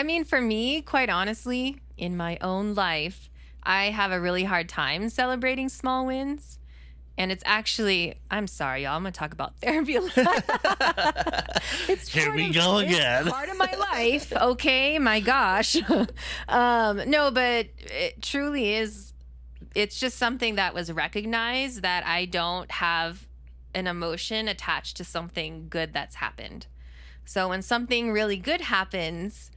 I mean, for me, quite honestly, in my own life, I have a really hard time celebrating small wins. And it's actually, I'm sorry, y'all. I'm gonna talk about therapy a lot. it's Here part we of go it's again. part of my life. Okay, my gosh. No, but it truly is. It's just something that was recognized that I don't have an emotion attached to something good that's happened. So when something really good happens,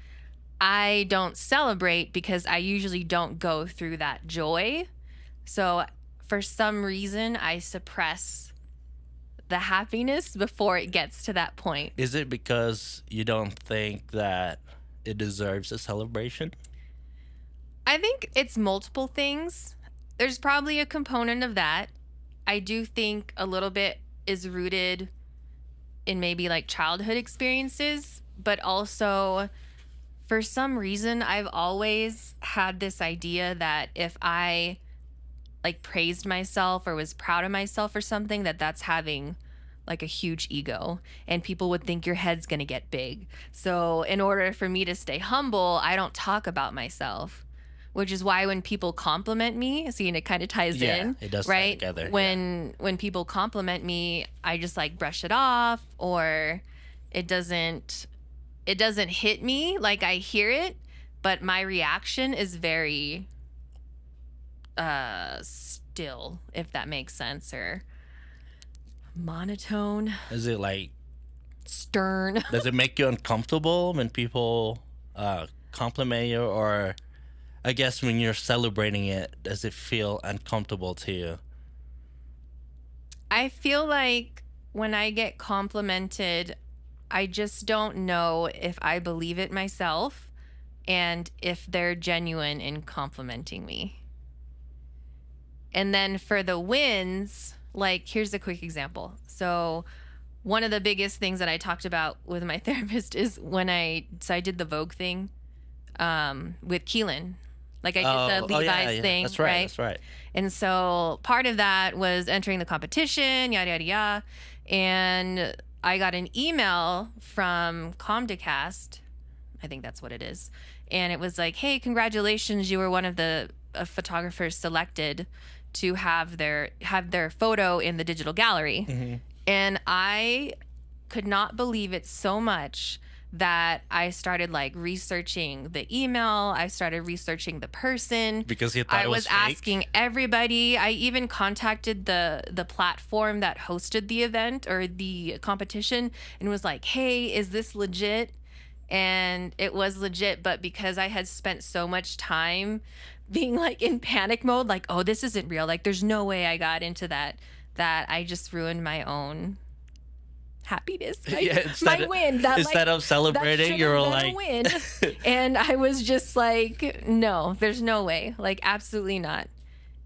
I don't celebrate because I usually don't go through that joy. So for some reason, I suppress the happiness before it gets to that point. Is it because you don't think that it deserves a celebration? I think it's multiple things. There's probably a component of that. I do think a little bit is rooted in maybe like childhood experiences, but also for some reason, I've always had this idea that if I like praised myself or was proud of myself or something, that's having like a huge ego and people would think your head's going to get big. So in order for me to stay humble, I don't talk about myself, which is why when people compliment me, see, and it kind of ties Yeah, in, it does tie right? together, When people compliment me, I just like brush it off, or it doesn't hit me. Like I hear it, but my reaction is very still, if that makes sense, or monotone, Is it like, stern. does it make you uncomfortable when people compliment you, or I guess when you're celebrating it, does it feel uncomfortable to you? I feel like when I get complimented, I just don't know if I believe it myself and if they're genuine in complimenting me. And then for the wins, like here's a quick example. So one of the biggest things that I talked about with my therapist is when I did the Vogue thing with Keelan. Like I did the Levi's thing, That's right. right? That's right. And so part of that was entering the competition, yada, yada, yada. And I got an email from Comdecast. I think that's what it is. And it was like, hey, congratulations. You were one of the photographers selected to have their photo in the digital gallery. Mm-hmm. And I could not believe it so much that I started like researching the email. I started researching the person Because you thought I it was was fake? asking everybody. I even contacted the platform that hosted the event or the competition and was like, "Hey, is this legit?" And it was legit, but because I had spent so much time being like in panic mode, like, "Oh, this isn't real. Like there's no way I got into that I just ruined my own happiness, my win. That Instead of celebrating, that you're been like, a win. And I was just like, no, there's no way, like absolutely not.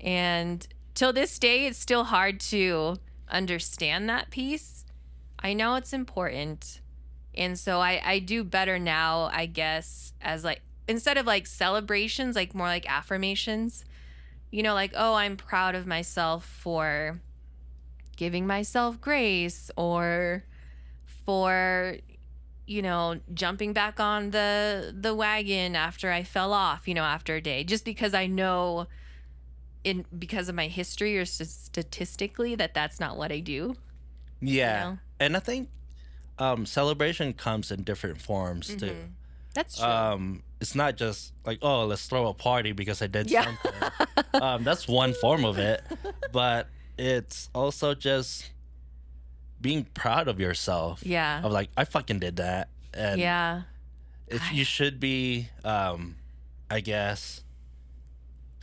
And till this day, it's still hard to understand that piece. I know it's important, and so I do better now, I guess, as like instead of like celebrations, like more like affirmations. You know, like, oh, I'm proud of myself for giving myself grace, or for jumping back on the wagon after I fell off, after a day, just because I know because of my history or statistically that's not what I do. yeah. And I think celebration comes in different forms too. That's true. It's not just like, oh, let's throw a party because I did Yeah. something. That's one form of it, but it's also just being proud of yourself. Yeah. Of like, I fucking did that. And Yeah. if you should be, I guess,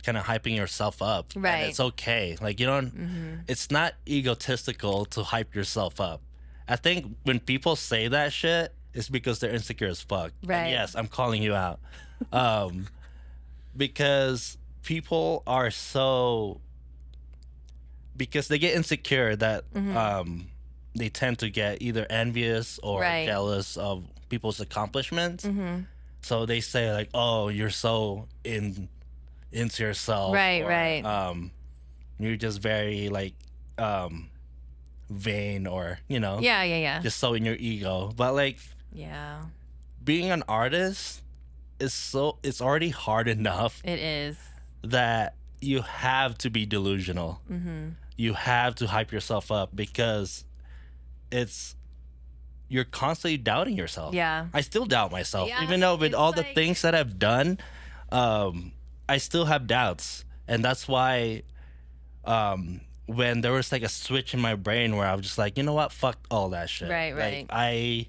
kind of hyping yourself up. Right. And it's okay. Like, you don't, it's not egotistical to hype yourself up. I think when people say that shit, it's because they're insecure as fuck. Right. And yes, I'm calling you out. Because people are so, because they get insecure that they tend to get either envious or jealous of people's accomplishments. So they say like, oh, you're so into yourself. Right. You're just very like vain, or Yeah. just so in your ego. But like, Yeah. being an artist it's already hard enough It is. that you have to be delusional. You have to hype yourself up because it's you're constantly doubting yourself. Yeah. I still doubt myself, Yeah, even though with it's all the like- things that I've done, I still have doubts, and that's why, when there was like a switch in my brain where I was just like, you know what, fuck all that shit. Right, right. Like,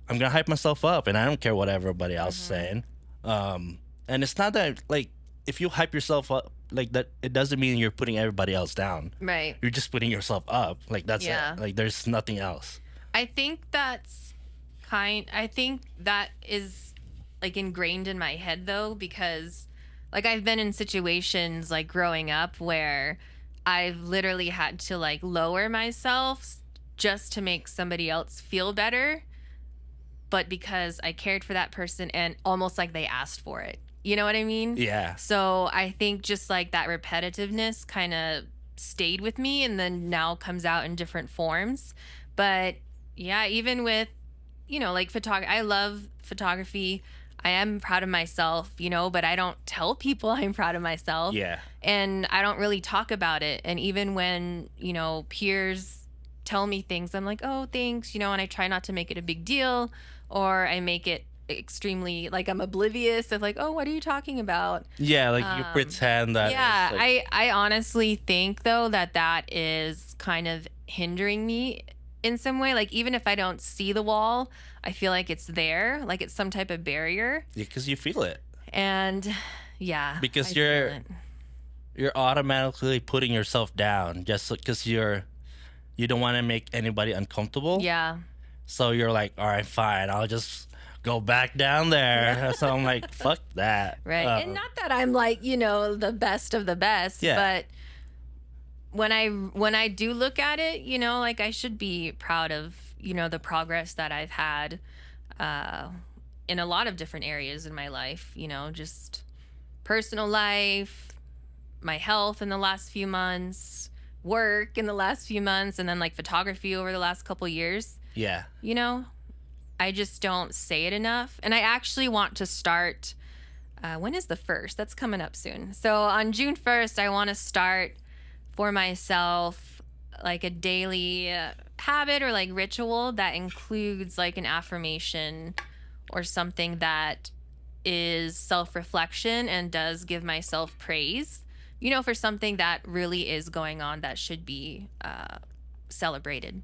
I'm gonna hype myself up, and I don't care what everybody else is saying. And it's not that like if you hype yourself up like that, it doesn't mean you're putting everybody else down. Right. You're just putting yourself up. Like that's Yeah. it. Like there's nothing else. I think I think that is like ingrained in my head though, because like I've been in situations like growing up where I've literally had to like lower myself just to make somebody else feel better, but because I cared for that person and almost like they asked for it. You know what I mean? Yeah. So I think just like that repetitiveness kind of stayed with me and then now comes out in different forms. But yeah, even with, you know, like photography, I love photography. I am proud of myself, you know, but I don't tell people I'm proud of myself. Yeah. And I don't really talk about it. And even when, you know, peers tell me things, I'm like, oh, thanks, you know, and I try not to make it a big deal, or I make it extremely like I'm oblivious of like, oh, what are you talking about? Yeah, like you pretend that. Yeah, it's like, I honestly think though that is kind of hindering me in some way. Like even if I don't see the wall, I feel like it's there, like it's some type of barrier. because you feel it. And yeah, Because I feel it. you're automatically putting yourself down just because you don't want to make anybody uncomfortable. Yeah. So you're like, all right, fine, I'll just go back down there. So I'm like, fuck that. Right. And not that I'm like, you know, the best of the best, Yeah. but when I do look at it, you know, like I should be proud of, you know, the progress that I've had in a lot of different areas in my life, you know, just personal life, my health in the last few months, work in the last few months, and then like photography over the last couple years. Yeah. You know, I just don't say it enough. And I actually want to start. When is the 1st? That's coming up soon. So on June 1st, I want to start for myself like a daily habit or like ritual that includes like an affirmation or something that is self-reflection and does give myself praise, you know, for something that really is going on that should be celebrated.